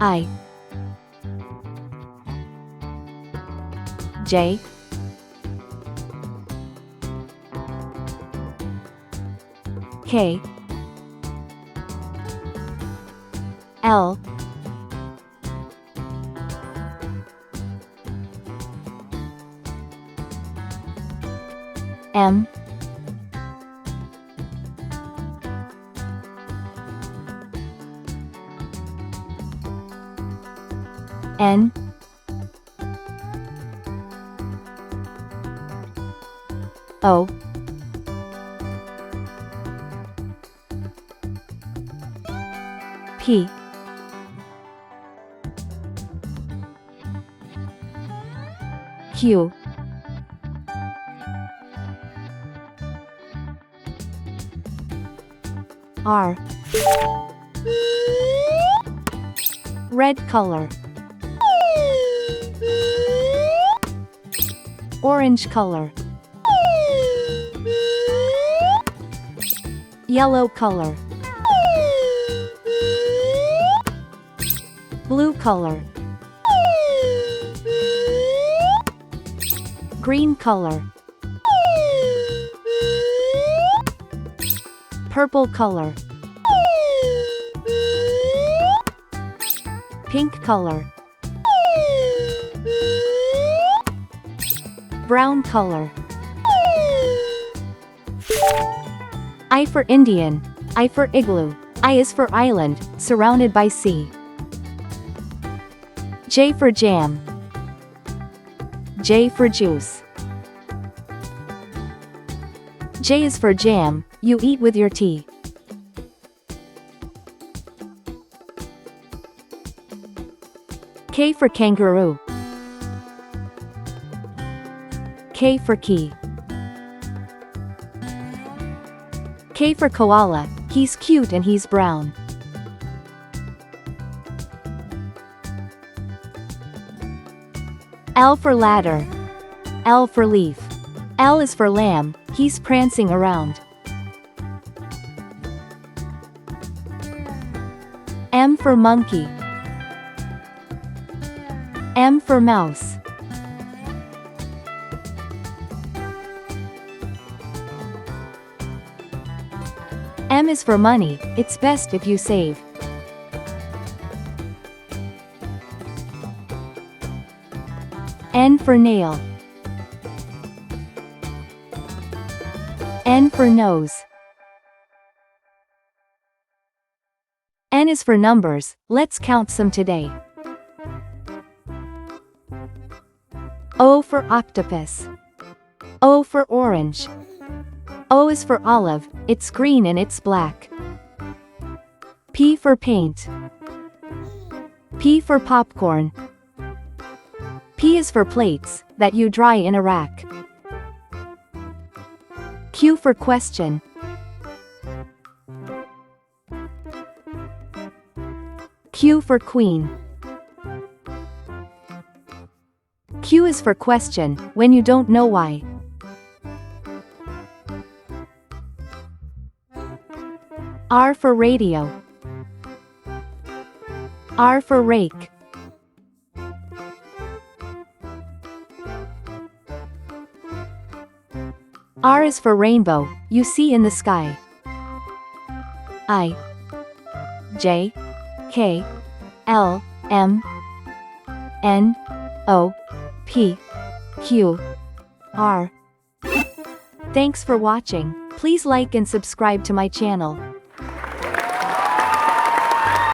I J K L M N O P Q R red color, orange color, yellow color, blue color, green color, purple color, pink color, brown color. I for Indian, I for igloo, I is for island, surrounded by sea. J for jam, J for juice. J is for jam, you eat with your tea. K for kangaroo, K for key. K for koala, he's cute and he's brown. L for ladder, L for leaf. L is for lamb, he's prancing around. M for monkey, M for mouse. M is for money, it's best if you save. N for nail, N for nose. N is for numbers, let's count some today. O for octopus, O for orange. O is for olive, it's green and it's black. P for paint, P for popcorn. P is for plates, that you dry in a rack. Q for question, Q for queen. Q is for question, when you don't know why. R for radio, R for rake. R is for rainbow, you see in the sky. I J K L M N O P Q R. Thanks for watching. Please like and subscribe to my channel.